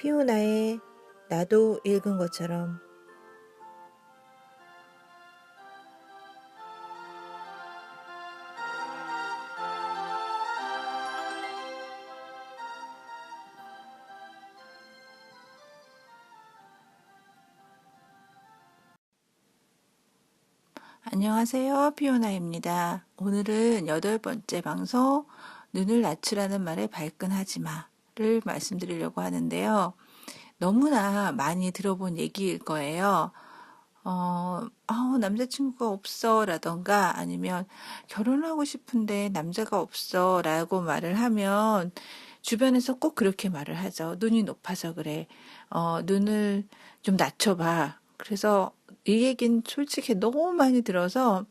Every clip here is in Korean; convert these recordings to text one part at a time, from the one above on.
피오나의 나도 읽은 것처럼. 안녕하세요. 피오나입니다. 오늘은 8번째 방송 눈을 낮추라는 말에 발끈하지 마를 말씀드리려고 하는데요. 너무나 많이 들어본 얘기일 거예요. 남자친구가 없어 라던가 아니면 결혼하고 싶은데 남자가 없어 라고 말을 하면 주변에서 꼭 그렇게 말을 하죠. 눈이 높아서 그래. 눈을 좀 낮춰봐. 그래서 이 얘기는 솔직히 너무 많이 들어서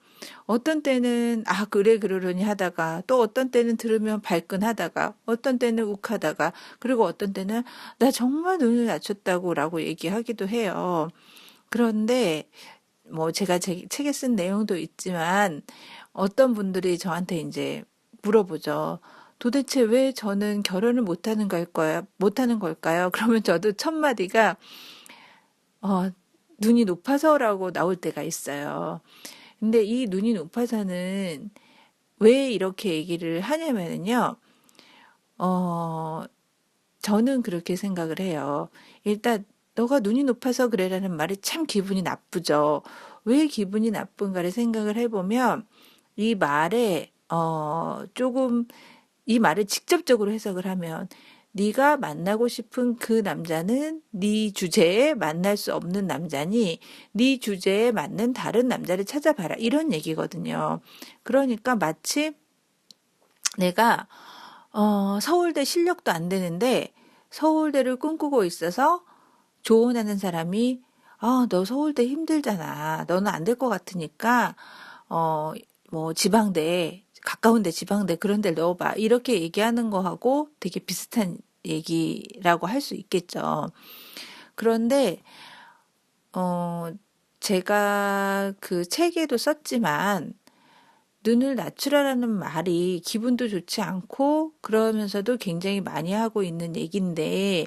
어떤 때는 그래 그러려니 하다가 또 어떤 때는 들으면 발끈하다가 어떤 때는 욱하다가 그리고 어떤 때는 나 정말 눈을 낮췄다고 라고 얘기하기도 해요. 그런데 뭐 제가 제 책에 쓴 내용도 있지만 어떤 분들이 저한테 이제 물어보죠. 도대체 왜 저는 결혼을 못하는 걸까요? 그러면 저도 첫 마디가 눈이 높아서라고 나올 때가 있어요. 근데 이 눈이 높아서는 왜 이렇게 얘기를 하냐면은요. 저는 그렇게 생각을 해요. 일단 너가 눈이 높아서 그래라는 말이 참 기분이 나쁘죠. 왜 기분이 나쁜가를 생각을 해보면 이 말에 조금 이 말을 직접적으로 해석을 하면 네가 만나고 싶은 그 남자는 네 주제에 만날 수 없는 남자니 네 주제에 맞는 다른 남자를 찾아봐라 이런 얘기거든요. 그러니까 마치 내가 서울대 실력도 안 되는데 서울대를 꿈꾸고 있어서 조언하는 사람이 너 서울대 힘들잖아. 너는 안 될 것 같으니까 뭐 지방대 가까운데 지방대 그런 데 넣어봐. 이렇게 얘기하는 거하고 되게 비슷한 얘기라고 할 수 있겠죠. 그런데 제가 그 책에도 썼지만 눈을 낮추라라는 말이 기분도 좋지 않고 그러면서도 굉장히 많이 하고 있는 얘기인데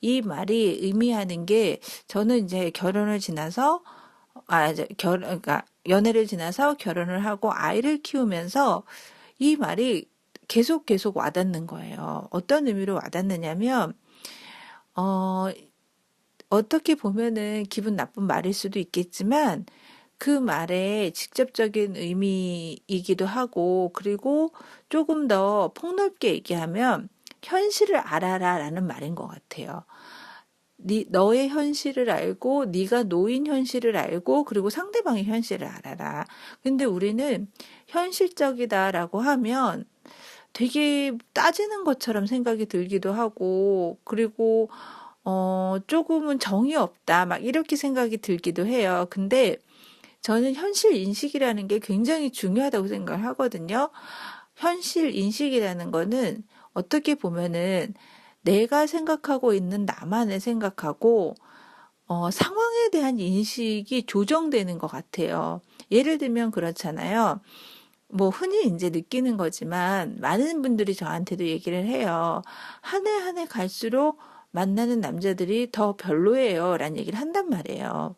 이 말이 의미하는 게 저는 이제 결혼을 지나서 그러니까 연애를 지나서 결혼을 하고 아이를 키우면서 이 말이 계속 와닿는 거예요. 어떤 의미로 와닿느냐면 어떻게 보면은 기분 나쁜 말일 수도 있겠지만 그 말의 직접적인 의미이기도 하고 그리고 조금 더 폭넓게 얘기하면 현실을 알아라라는 말인 것 같아요. 너의 현실을 알고 네가 놓인 현실을 알고 그리고 상대방의 현실을 알아라. 근데 우리는 현실적이다라고 하면 되게 따지는 것처럼 생각이 들기도 하고 그리고 조금은 정이 없다 막 이렇게 생각이 들기도 해요. 근데 저는 현실 인식이라는 게 굉장히 중요하다고 생각을 하거든요. 현실 인식이라는 거는 어떻게 보면은 내가 생각하고 있는 나만의 생각하고 상황에 대한 인식이 조정되는 것 같아요. 예를 들면 그렇잖아요. 뭐 흔히 이제 느끼는 거지만 많은 분들이 저한테도 얘기를 해요. 한 해 한 해 갈수록 만나는 남자들이 더 별로예요. 라는 얘기를 한단 말이에요.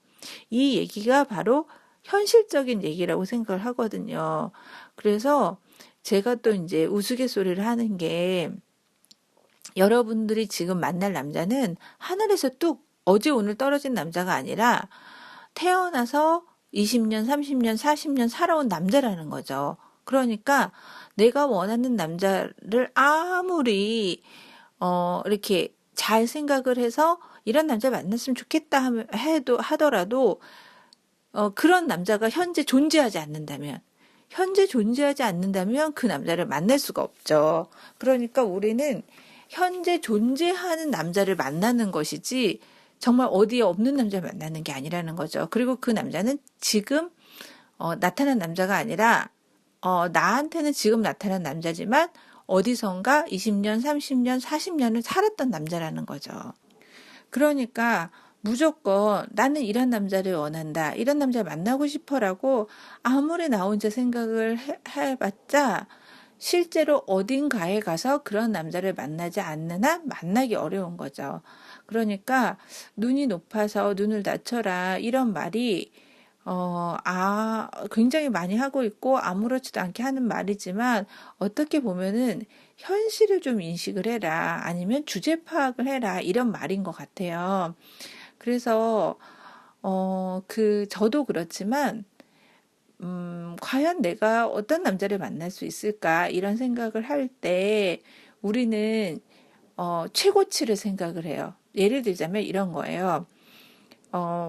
이 얘기가 바로 현실적인 얘기라고 생각을 하거든요. 그래서 제가 또 이제 우스갯소리를 하는 게 여러분들이 지금 만날 남자는 하늘에서 뚝 어제 오늘 떨어진 남자가 아니라 태어나서 20년, 30년, 40년 살아온 남자라는 거죠. 그러니까 내가 원하는 남자를 아무리 이렇게 잘 생각을 해서 이런 남자 만났으면 좋겠다 하더라도 그런 남자가 현재 존재하지 않는다면 그 남자를 만날 수가 없죠. 그러니까 우리는 현재 존재하는 남자를 만나는 것이지 정말 어디에 없는 남자를 만나는 게 아니라는 거죠. 그리고 그 남자는 지금 나타난 남자가 아니라 나한테는 지금 나타난 남자지만 어디선가 20년, 30년, 40년을 살았던 남자라는 거죠. 그러니까 무조건 나는 이런 남자를 원한다. 이런 남자 만나고 싶어라고 아무리 나 혼자 생각을 해봤자 실제로 어딘가에 가서 그런 남자를 만나지 않는 한 만나기 어려운 거죠. 그러니까 눈이 높아서 눈을 낮춰라 이런 말이 굉장히 많이 하고 있고 아무렇지도 않게 하는 말이지만 어떻게 보면은 현실을 좀 인식을 해라 아니면 주제 파악을 해라 이런 말인 것 같아요. 그래서 저도 그렇지만 과연 내가 어떤 남자를 만날 수 있을까 이런 생각을 할 때 우리는 최고치를 생각을 해요. 예를 들자면 이런 거예요.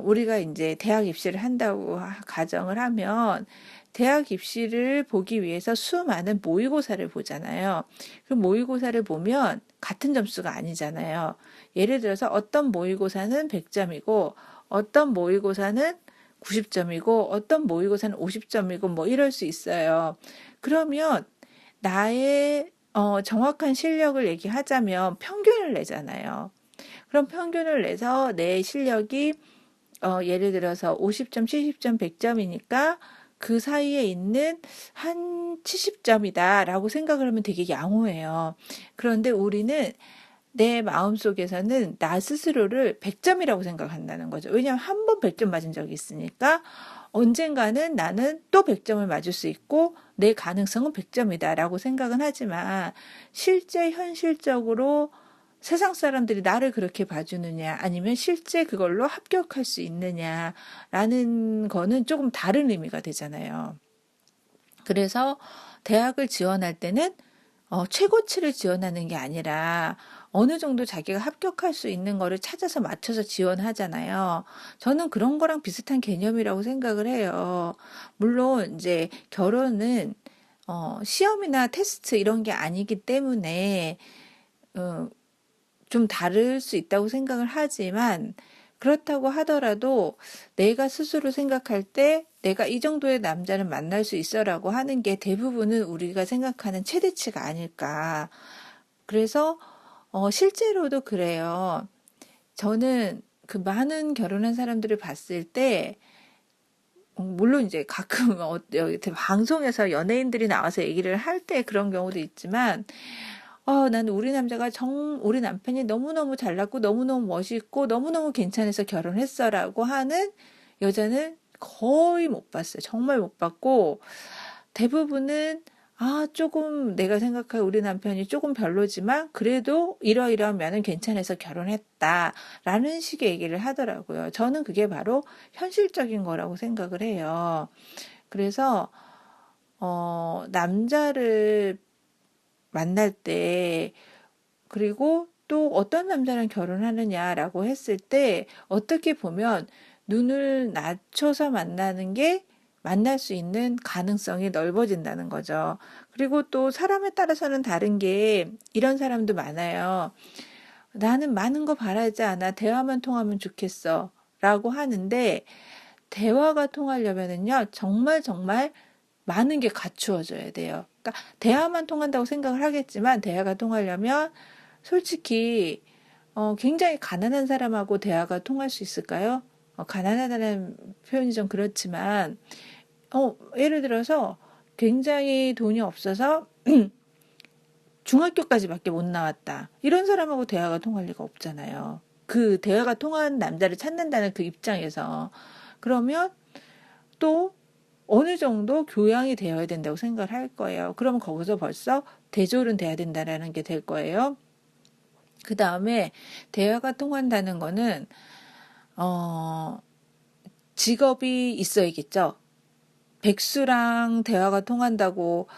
우리가 이제 대학 입시를 한다고 가정을 하면 대학 입시를 보기 위해서 수많은 모의고사를 보잖아요. 그 모의고사를 보면 같은 점수가 아니잖아요. 예를 들어서 어떤 모의고사는 100점이고 어떤 모의고사는 90점이고 어떤 모의고사는 50점이고 뭐 이럴 수 있어요. 그러면 나의 정확한 실력을 얘기하자면 평균을 내잖아요. 그럼 평균을 내서 내 실력이 예를 들어서 50점, 70점, 100점이니까 그 사이에 있는 한 70점이다라고 생각을 하면 되게 양호해요. 그런데 우리는 내 마음속에서는 나 스스로를 100점이라고 생각한다는 거죠. 왜냐하면 한 번 100점 맞은 적이 있으니까 언젠가는 나는 또 100점을 맞을 수 있고 내 가능성은 100점이다라고 생각은 하지만 실제 현실적으로 세상 사람들이 나를 그렇게 봐주느냐 아니면 실제 그걸로 합격할 수 있느냐라는 거는 조금 다른 의미가 되잖아요. 그래서 대학을 지원할 때는 최고치를 지원하는 게 아니라 어느 정도 자기가 합격할 수 있는 거를 찾아서 맞춰서 지원하잖아요. 저는 그런 거랑 비슷한 개념이라고 생각을 해요. 물론 이제 결혼은 시험이나 테스트 이런 게 아니기 때문에 어, 좀 다를 수 있다고 생각을 하지만 그렇다고 하더라도 내가 스스로 생각할 때 내가 이 정도의 남자를 만날 수 있어라고 하는 게 대부분은 우리가 생각하는 최대치가 아닐까. 그래서 실제로도 그래요. 저는 그 많은 결혼한 사람들을 봤을 때 물론 이제 가끔 방송에서 연예인들이 나와서 얘기를 할 때 그런 경우도 있지만 나는 우리 남편이 너무너무 잘났고, 너무너무 멋있고, 너무너무 괜찮아서 결혼했어라고 하는 여자는 거의 못 봤어요. 정말 못 봤고, 대부분은, 조금 내가 생각할 우리 남편이 조금 별로지만, 그래도 이러이러한 면은 괜찮아서 결혼했다. 라는 식의 얘기를 하더라고요. 저는 그게 바로 현실적인 거라고 생각을 해요. 그래서, 남자를 만날 때, 그리고 또 어떤 남자랑 결혼하느냐라고 했을 때, 어떻게 보면 눈을 낮춰서 만나는 게 만날 수 있는 가능성이 넓어진다는 거죠. 그리고 또 사람에 따라서는 다른 게 이런 사람도 많아요. 나는 많은 거 바라지 않아. 대화만 통하면 좋겠어. 라고 하는데, 대화가 통하려면은요, 정말 정말 많은 게 갖추어져야 돼요. 그러니까 대화만 통한다고 생각을 하겠지만 대화가 통하려면 솔직히 굉장히 가난한 사람하고 대화가 통할 수 있을까요? 가난하다는 표현이 좀 그렇지만 예를 들어서 굉장히 돈이 없어서 중학교까지밖에 못 나왔다. 이런 사람하고 대화가 통할 리가 없잖아요. 그 대화가 통하는 남자를 찾는다는 그 입장에서 그러면 또 어느 정도 교양이 되어야 된다고 생각을 할 거예요. 그러면 거기서 벌써 대졸은 돼야 된다라는 게 될 거예요. 그 다음에 대화가 통한다는 거는 직업이 있어야겠죠. 백수랑 대화가 통한다고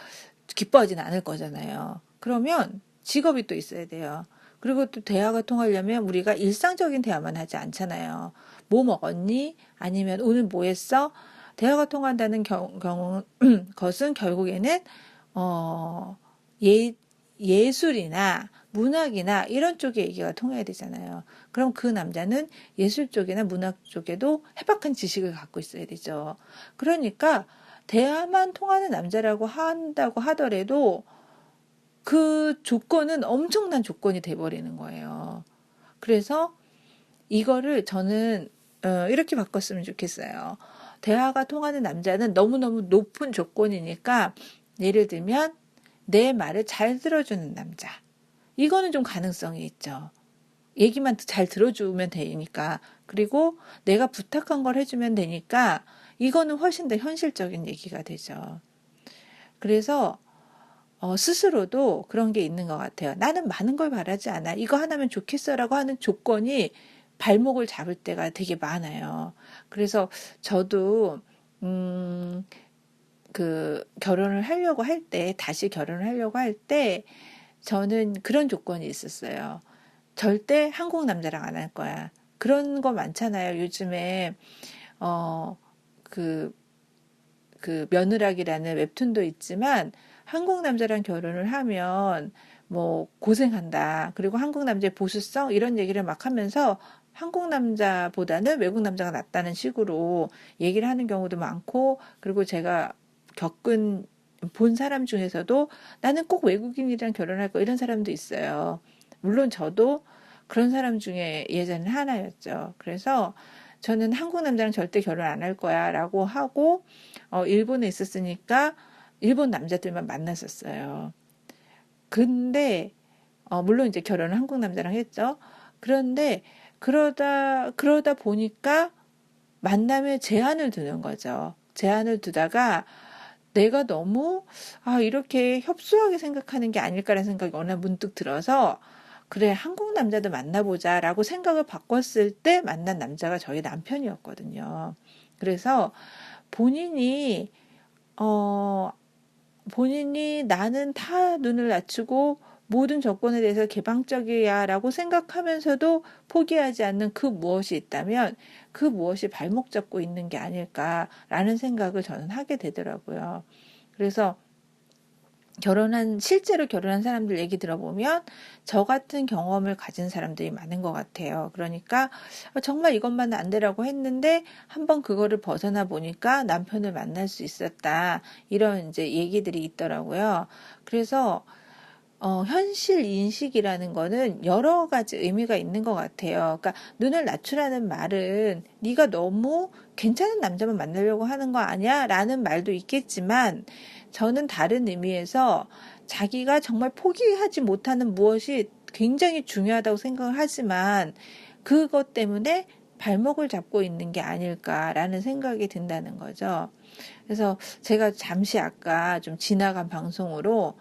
기뻐하지는 않을 거잖아요. 그러면 직업이 또 있어야 돼요. 그리고 또 대화가 통하려면 우리가 일상적인 대화만 하지 않잖아요. 뭐 먹었니? 아니면 오늘 뭐 했어? 대화가 통한다는 것은 결국에는 예술이나 문학이나 이런 쪽에 얘기가 통해야 되잖아요. 그럼 그 남자는 예술 쪽이나 문학 쪽에도 해박한 지식을 갖고 있어야 되죠. 그러니까 대화만 통하는 남자라고 한다고 하더라도 그 조건은 엄청난 조건이 돼버리는 거예요. 그래서 이거를 저는 이렇게 바꿨으면 좋겠어요. 대화가 통하는 남자는 너무너무 높은 조건이니까 예를 들면 내 말을 잘 들어주는 남자. 이거는 좀 가능성이 있죠. 얘기만 잘 들어주면 되니까. 그리고 내가 부탁한 걸 해주면 되니까 이거는 훨씬 더 현실적인 얘기가 되죠. 그래서 스스로도 그런 게 있는 것 같아요. 나는 많은 걸 바라지 않아. 이거 하나면 좋겠어라고 하는 조건이 발목을 잡을 때가 되게 많아요. 그래서 저도 결혼을 하려고 할 때, 다시 결혼을 하려고 할 때, 저는 그런 조건이 있었어요. 절대 한국 남자랑 안 할 거야. 그런 거 많잖아요. 요즘에, 어, 그, 며느락이라는 웹툰도 있지만, 한국 남자랑 결혼을 하면, 뭐, 고생한다. 그리고 한국 남자의 보수성? 이런 얘기를 막 하면서, 한국 남자보다는 외국 남자가 낫다는 식으로 얘기를 하는 경우도 많고, 그리고 제가 본 사람 중에서도 나는 꼭 외국인이랑 결혼할 거 이런 사람도 있어요. 물론 저도 그런 사람 중에 예전에 하나였죠. 그래서 저는 한국 남자랑 절대 결혼 안 할 거야 라고 하고, 일본에 있었으니까 일본 남자들만 만났었어요. 근데, 물론 이제 결혼은 한국 남자랑 했죠. 그런데 그러다 보니까 만남에 제한을 두는 거죠. 제한을 두다가 내가 너무 이렇게 협소하게 생각하는 게 아닐까라는 생각이 어느 날 문득 들어서 그래 한국 남자도 만나보자라고 생각을 바꿨을 때 만난 남자가 저희 남편이었거든요. 그래서 본인이 어 본인이 나는 다 눈을 낮추고 모든 조건에 대해서 개방적이야라고 생각하면서도 포기하지 않는 그 무엇이 있다면 그 무엇이 발목 잡고 있는 게 아닐까라는 생각을 저는 하게 되더라고요. 그래서 실제로 결혼한 사람들 얘기 들어보면 저 같은 경험을 가진 사람들이 많은 것 같아요. 그러니까 정말 이것만 안 되라고 했는데 한번 그거를 벗어나 보니까 남편을 만날 수 있었다. 이런 이제 얘기들이 있더라고요. 그래서 현실 인식이라는 거는 여러 가지 의미가 있는 것 같아요. 그러니까 눈을 낮추라는 말은 네가 너무 괜찮은 남자만 만나려고 하는 거 아니야? 라는 말도 있겠지만 저는 다른 의미에서 자기가 정말 포기하지 못하는 무엇이 굉장히 중요하다고 생각을 하지만 그것 때문에 발목을 잡고 있는 게 아닐까라는 생각이 든다는 거죠. 그래서 제가 잠시 아까 좀 지나간 방송으로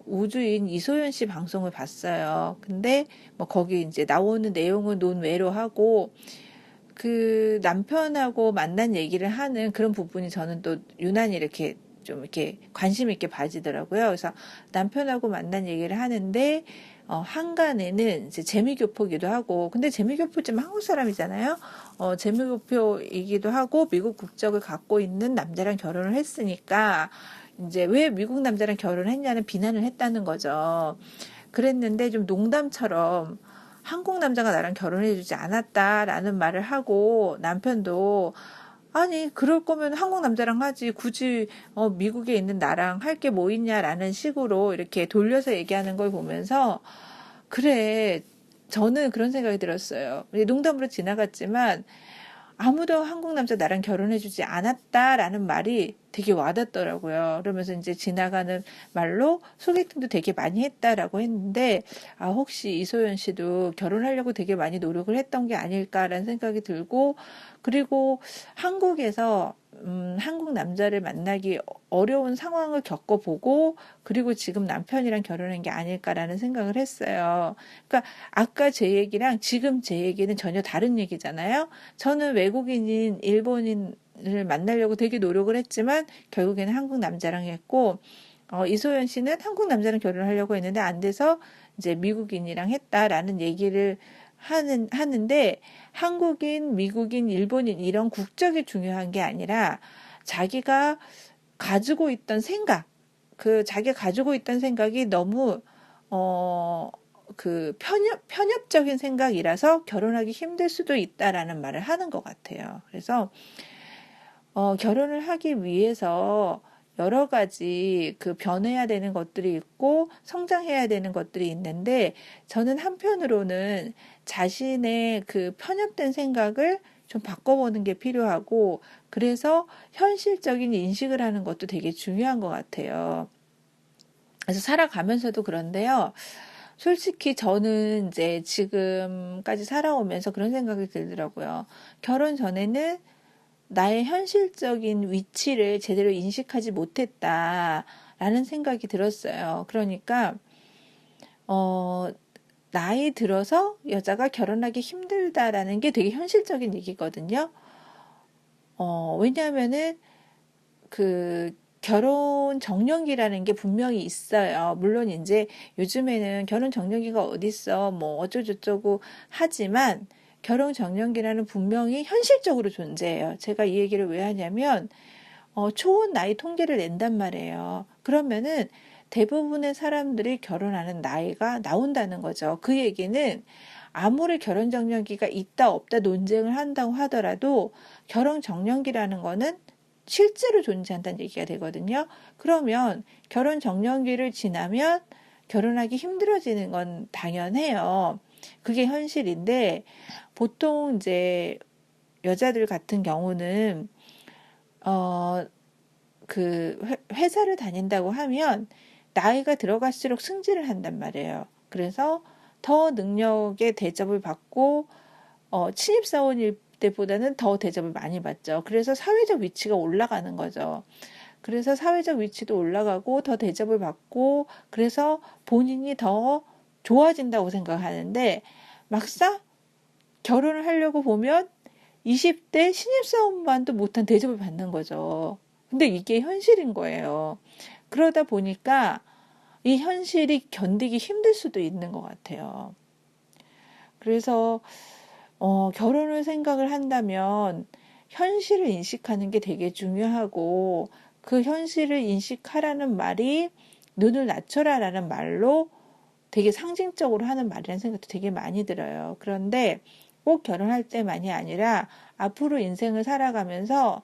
우주인 이소연 씨 방송을 봤어요. 근데 뭐 거기 이제 나오는 내용은 논외로 하고 그 남편하고 만난 얘기를 하는 그런 부분이 저는 또 유난히 이렇게 좀 이렇게 관심 있게 봐지더라고요. 그래서 남편하고 만난 얘기를 하는데 한간에는 이제 재미교포기도 하고 근데 재미교포지만 한국 사람이잖아요. 재미교포이기도 하고 미국 국적을 갖고 있는 남자랑 결혼을 했으니까 이제 왜 미국 남자랑 결혼했냐는 비난을 했다는 거죠. 그랬는데 좀 농담처럼 한국 남자가 나랑 결혼해주지 않았다라는 말을 하고 남편도 아니 그럴 거면 한국 남자랑 하지 굳이 미국에 있는 나랑 할 게 뭐 있냐라는 식으로 이렇게 돌려서 얘기하는 걸 보면서 그래 저는 그런 생각이 들었어요. 농담으로 지나갔지만 아무도 한국 남자 나랑 결혼해주지 않았다라는 말이 되게 와닿더라고요. 그러면서 이제 지나가는 말로 소개팅도 되게 많이 했다라고 했는데, 혹시 이소연 씨도 결혼하려고 되게 많이 노력을 했던 게 아닐까라는 생각이 들고, 그리고 한국에서 한국 남자를 만나기 어려운 상황을 겪어보고, 그리고 지금 남편이랑 결혼한 게 아닐까라는 생각을 했어요. 그러니까 아까 제 얘기랑 지금 제 얘기는 전혀 다른 얘기잖아요. 저는 외국인인 일본인을 만나려고 되게 노력을 했지만 결국에는 한국 남자랑 했고 이소연 씨는 한국 남자랑 결혼하려고 했는데 안 돼서 이제 미국인이랑 했다라는 얘기를 하는데 한국인, 미국인, 일본인 이런 국적이 중요한 게 아니라 자기가 가지고 있던 생각, 자기가 가지고 있던 생각이 너무 편협적인 생각이라서 결혼하기 힘들 수도 있다라는 말을 하는 것 같아요. 그래서 결혼을 하기 위해서 여러 가지 변해야 되는 것들이 있고 성장해야 되는 것들이 있는데 저는 한편으로는 자신의 편협된 생각을 좀 바꿔보는 게 필요하고 그래서 현실적인 인식을 하는 것도 되게 중요한 것 같아요. 그래서 살아가면서도 그런데요. 솔직히 저는 이제 지금까지 살아오면서 그런 생각이 들더라고요. 결혼 전에는 나의 현실적인 위치를 제대로 인식하지 못했다라는 생각이 들었어요. 그러니까, 어, 나이 들어서 여자가 결혼하기 힘들다라는 게 되게 현실적인 얘기거든요. 왜냐하면은 그 결혼 정년기라는 게 분명히 있어요. 물론 이제 요즘에는 결혼 정년기가 어딨어, 뭐 어쩌고저쩌고 하지만 결혼 정년기라는 분명히 현실적으로 존재해요. 제가 이 얘기를 왜 하냐면, 초혼 나이 통계를 낸단 말이에요. 그러면은 대부분의 사람들이 결혼하는 나이가 나온다는 거죠. 그 얘기는 아무리 결혼 정년기가 있다 없다 논쟁을 한다고 하더라도 결혼 정년기라는 거는 실제로 존재한다는 얘기가 되거든요. 그러면 결혼 정년기를 지나면 결혼하기 힘들어지는 건 당연해요. 그게 현실인데 보통 이제 여자들 같은 경우는 어, 회사를 다닌다고 하면 나이가 들어갈수록 승진을 한단 말이에요. 그래서 더 능력의 대접을 받고 신입사원일 때보다는 더 대접을 많이 받죠. 그래서 사회적 위치가 올라가는 거죠. 그래서 사회적 위치도 올라가고 더 대접을 받고 그래서 본인이 더 좋아진다고 생각하는데 막상 결혼을 하려고 보면 20대 신입사원만도 못한 대접을 받는 거죠. 근데 이게 현실인 거예요. 그러다 보니까 이 현실이 견디기 힘들 수도 있는 것 같아요. 그래서 결혼을 생각을 한다면 현실을 인식하는 게 되게 중요하고 그 현실을 인식하라는 말이 눈을 낮춰라라는 말로 되게 상징적으로 하는 말이라는 생각도 되게 많이 들어요. 그런데 꼭 결혼할 때만이 아니라 앞으로 인생을 살아가면서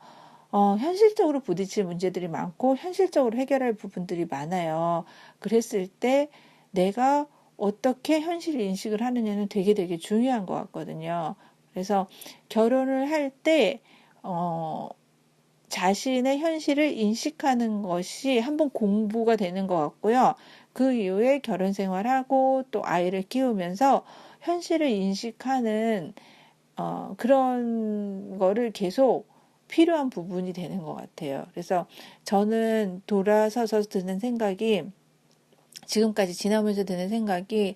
현실적으로 부딪힐 문제들이 많고 현실적으로 해결할 부분들이 많아요. 그랬을 때 내가 어떻게 현실 인식을 하느냐는 되게 중요한 것 같거든요. 그래서 결혼을 할 때, 자신의 현실을 인식하는 것이 한번 공부가 되는 것 같고요. 그 이후에 결혼 생활하고 또 아이를 키우면서 현실을 인식하는 그런 거를 계속 필요한 부분이 되는 것 같아요. 그래서 저는 돌아서서 드는 생각이 지금까지 지나면서 드는 생각이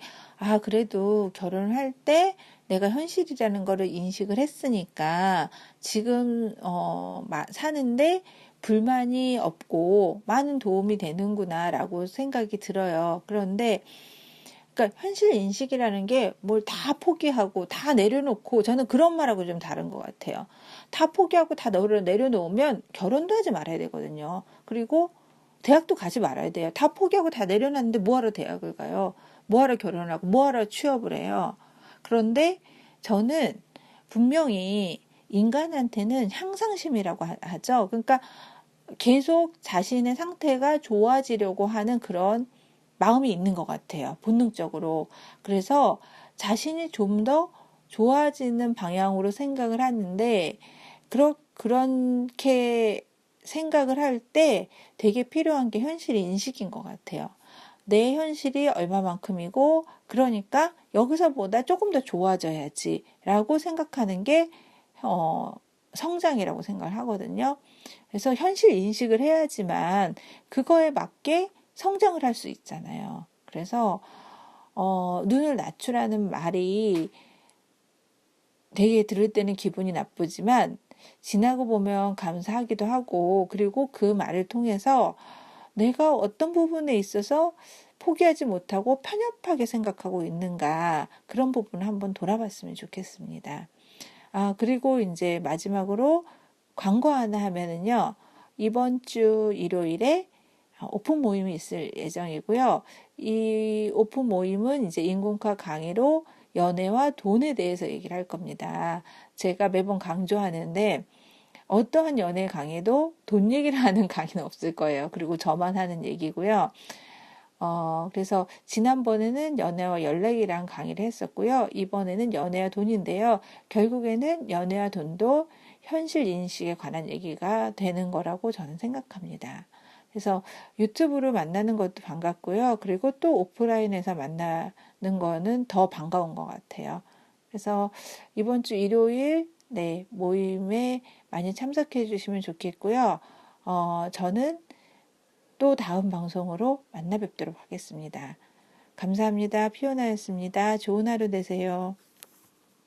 그래도 결혼을 할 때 내가 현실이라는 거를 인식을 했으니까 지금 사는데 불만이 없고 많은 도움이 되는구나라고 생각이 들어요. 그런데 그러니까 현실 인식이라는 게 뭘 다 포기하고 다 내려놓고 저는 그런 말하고 좀 다른 것 같아요. 다 포기하고 다 내려놓으면 결혼도 하지 말아야 되거든요. 그리고 대학도 가지 말아야 돼요. 다 포기하고 다 내려놨는데 뭐하러 대학을 가요? 뭐하러 결혼을 하고 뭐하러 취업을 해요? 그런데 저는 분명히 인간한테는 향상심이라고 하죠. 그러니까 계속 자신의 상태가 좋아지려고 하는 그런 마음이 있는 것 같아요. 본능적으로. 그래서 자신이 좀 더 좋아지는 방향으로 생각을 하는데, 그렇게 생각을 할 때 되게 필요한 게 현실 인식인 것 같아요. 내 현실이 얼마만큼이고, 그러니까 여기서보다 조금 더 좋아져야지 라고 생각하는 게, 성장이라고 생각을 하거든요. 그래서 현실 인식을 해야지만 그거에 맞게 성장을 할 수 있잖아요. 그래서 눈을 낮추라는 말이 되게 들을 때는 기분이 나쁘지만 지나고 보면 감사하기도 하고 그리고 그 말을 통해서 내가 어떤 부분에 있어서 포기하지 못하고 편협하게 생각하고 있는가 그런 부분을 한번 돌아봤으면 좋겠습니다. 그리고 이제 마지막으로 광고 하나 하면은요. 이번 주 일요일에 오픈 모임이 있을 예정이고요. 이 오픈 모임은 이제 인공파 강의로 연애와 돈에 대해서 얘기를 할 겁니다. 제가 매번 강조하는데 어떠한 연애 강의도 돈 얘기를 하는 강의는 없을 거예요. 그리고 저만 하는 얘기고요. 그래서 지난번에는 연애와 연락이랑 강의를 했었고요. 이번에는 연애와 돈인데요. 결국에는 연애와 돈도 현실 인식에 관한 얘기가 되는 거라고 저는 생각합니다. 그래서 유튜브로 만나는 것도 반갑고요. 그리고 또 오프라인에서 만나는 거는 더 반가운 것 같아요. 그래서 이번 주 일요일 네, 모임에 많이 참석해 주시면 좋겠고요. 저는 또 다음 방송으로 만나 뵙도록 하겠습니다. 감사합니다. 피오나였습니다. 좋은 하루 되세요.